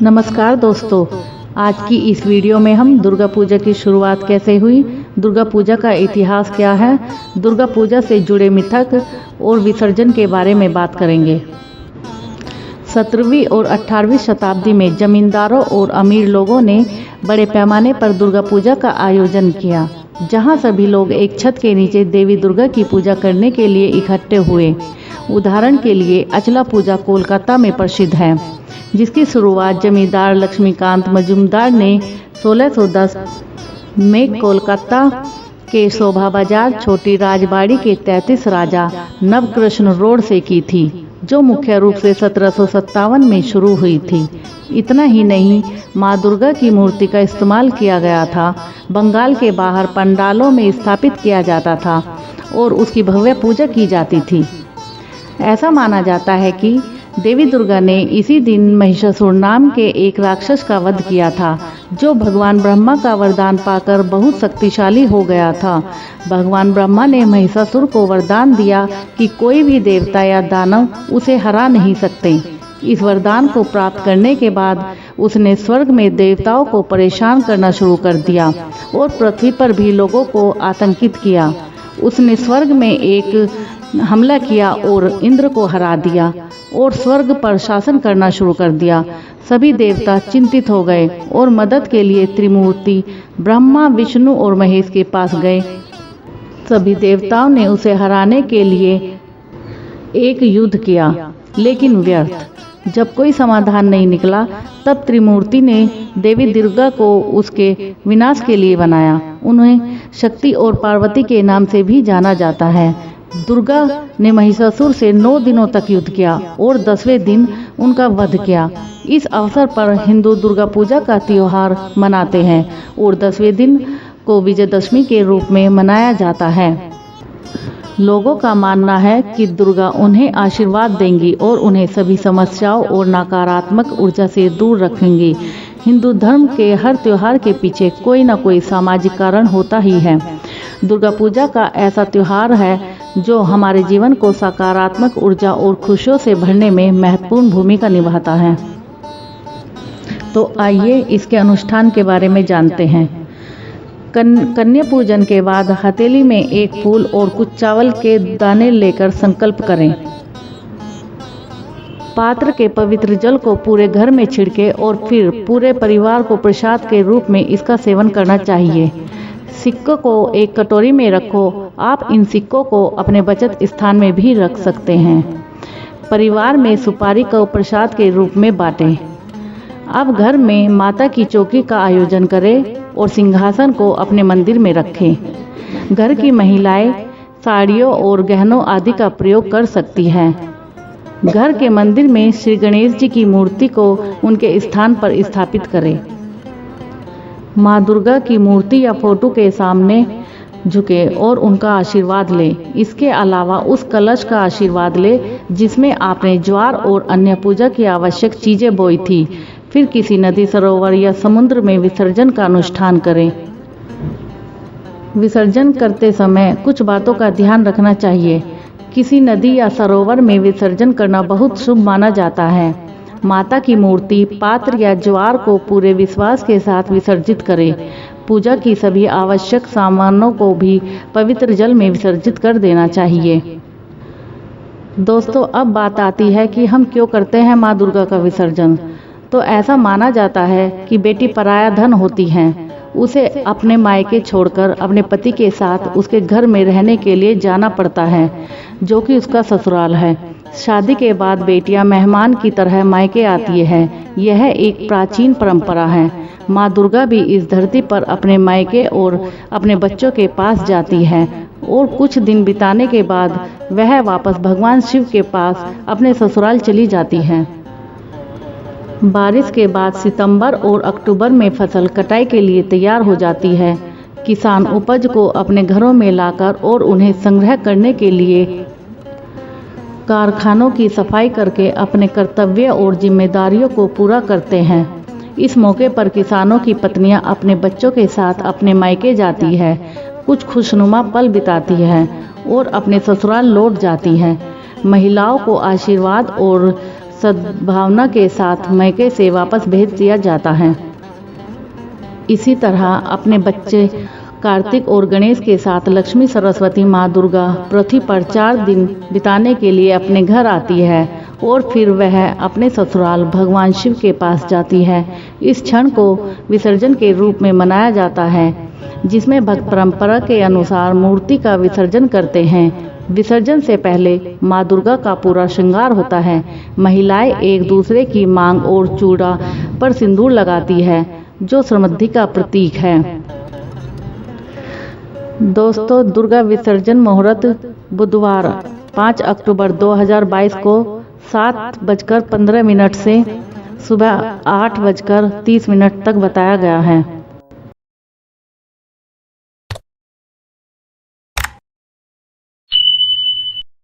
नमस्कार दोस्तों, आज की इस वीडियो में हम दुर्गा पूजा की शुरुआत कैसे हुई, दुर्गा पूजा का इतिहास क्या है, दुर्गा पूजा से जुड़े मिथक और विसर्जन के बारे में बात करेंगे। 17वीं और 18वीं शताब्दी में जमींदारों और अमीर लोगों ने बड़े पैमाने पर दुर्गा पूजा का आयोजन किया, जहां सभी लोग एक छत के नीचे देवी दुर्गा की पूजा करने के लिए इकट्ठे हुए। उदाहरण के लिए अचला पूजा कोलकाता में प्रसिद्ध है, जिसकी शुरुआत जमींदार लक्ष्मीकांत मजूमदार ने 1610 में कोलकाता के शोभा बाजार छोटी राजबाड़ी के 33 राजा नवकृष्ण रोड से की थी, जो मुख्य रूप से 1757 में शुरू हुई थी। इतना ही नहीं, माँ दुर्गा की मूर्ति का इस्तेमाल किया गया था, बंगाल के बाहर पंडालों में स्थापित किया जाता था और उसकी भव्य पूजा की जाती थी। ऐसा माना जाता है कि देवी दुर्गा ने इसी दिन महिषासुर नाम के एक राक्षस का वध किया था, जो भगवान ब्रह्मा का वरदान पाकर बहुत शक्तिशाली हो गया था। भगवान ब्रह्मा ने महिषासुर को वरदान दिया कि कोई भी देवता या दानव उसे हरा नहीं सकते। इस वरदान को प्राप्त करने के बाद उसने स्वर्ग में देवताओं को परेशान करना शुरू कर दिया और पृथ्वी पर भी लोगों को आतंकित किया। उसने स्वर्ग में एक हमला किया और इंद्र को हरा दिया और स्वर्ग पर शासन करना शुरू कर दिया। सभी देवता चिंतित हो गए और मदद के लिए त्रिमूर्ति ब्रह्मा, विष्णु और महेश के पास गए। सभी देवताओं ने उसे हराने के लिए एक युद्ध किया, लेकिन व्यर्थ। जब कोई समाधान नहीं निकला, तब त्रिमूर्ति ने देवी दुर्गा को उसके विनाश के लिए बनाया। उन्हें शक्ति और पार्वती के नाम से भी जाना जाता है। दुर्गा ने महिषासुर से 9 दिनों तक युद्ध किया और 10वें दिन उनका वध किया। इस अवसर पर हिंदू दुर्गा पूजा का त्योहार मनाते हैं और 10वें दिन को विजयदशमी के रूप में मनाया जाता है। लोगों का मानना है कि दुर्गा उन्हें आशीर्वाद देंगी और उन्हें सभी समस्याओं और नकारात्मक ऊर्जा से दूर रखेंगी। हिंदू धर्म के हर त्योहार के पीछे कोई न कोई सामाजिक कारण होता ही है। दुर्गा पूजा का ऐसा त्योहार है जो हमारे जीवन को सकारात्मक ऊर्जा और खुशियों से भरने में महत्वपूर्ण भूमिका निभाता है। तो आइए इसके अनुष्ठान के बारे में जानते हैं। कन्या पूजन के बाद हथेली में एक फूल और कुछ चावल के दाने लेकर संकल्प करें। पात्र के पवित्र जल को पूरे घर में छिड़के और फिर पूरे परिवार को प्रसाद के रूप में इसका सेवन करना चाहिए। सिक्कों को एक कटोरी में रखो। आप इन सिक्कों को अपने बचत स्थान में भी रख सकते हैं। परिवार में सुपारी को प्रसाद के रूप में बांटें। अब घर में माता की चौकी का आयोजन करें और सिंहासन को अपने मंदिर में रखें। घर की महिलाएं साड़ियों और गहनों आदि का प्रयोग कर सकती हैं। घर के मंदिर में श्री गणेश जी की मूर्ति को उनके स्थान पर स्थापित करें। माँ दुर्गा की मूर्ति या फोटो के सामने झुके और उनका आशीर्वाद लें। इसके अलावा उस कलश का आशीर्वाद लें जिसमें आपने ज्वार और अन्य पूजा की आवश्यक चीज़ें बोई थी। फिर किसी नदी, सरोवर या समुद्र में विसर्जन का अनुष्ठान करें। विसर्जन करते समय कुछ बातों का ध्यान रखना चाहिए। किसी नदी या सरोवर में विसर्जन करना बहुत शुभ माना जाता है। माता की मूर्ति, पात्र या ज्वार को पूरे विश्वास के साथ विसर्जित करें। पूजा की सभी आवश्यक सामानों को भी पवित्र जल में विसर्जित कर देना चाहिए। दोस्तों, अब बात आती है कि हम क्यों करते हैं माँ दुर्गा का विसर्जन। तो ऐसा माना जाता है कि बेटी पराया धन होती हैं। उसे अपने मायके छोड़कर अपने पति के साथ उसके घर में रहने के लिए जाना पड़ता है, जो कि उसका ससुराल है। शादी के बाद बेटियां मेहमान की तरह मायके आती हैं। यह एक प्राचीन परंपरा है। माँ दुर्गा भी इस धरती पर अपने मायके और अपने बच्चों के पास जाती है और कुछ दिन बिताने के बाद वह वापस भगवान शिव के पास अपने ससुराल चली जाती हैं। बारिश के बाद सितंबर और अक्टूबर में फसल कटाई के लिए तैयार हो जाती है। किसान उपज को अपने घरों में लाकर और उन्हें संग्रह करने के लिए कारखानों की सफाई करके अपने कर्तव्य और जिम्मेदारियों को पूरा करते हैं। इस मौके पर किसानों की पत्नियां अपने बच्चों के साथ अपने मायके जाती है, कुछ खुशनुमा पल बिताती हैं और अपने ससुराल लौट जाती हैं। महिलाओं को आशीर्वाद और सद्भावना के साथ मैके से वापस भेज दिया जाता है। इसी तरह अपने बच्चे कार्तिक और गणेश के साथ लक्ष्मी सरस्वती माँ दुर्गा पृथ्वी पर 4 दिन बिताने के लिए अपने घर आती है और फिर वह अपने ससुराल भगवान शिव के पास जाती है। इस क्षण को विसर्जन के रूप में मनाया जाता है, जिसमें भक्त परंपरा के अनुसार मूर्ति का विसर्जन करते हैं। विसर्जन से पहले माँ दुर्गा का पूरा श्रृंगार होता है। महिलाएं एक दूसरे की मांग और चूड़ा पर सिंदूर लगाती है, जो समृद्धि का प्रतीक है। दोस्तों, दुर्गा विसर्जन मुहूर्त बुधवार 5 अक्टूबर 2022 को 7:15 से सुबह 8:30 तक बताया गया है।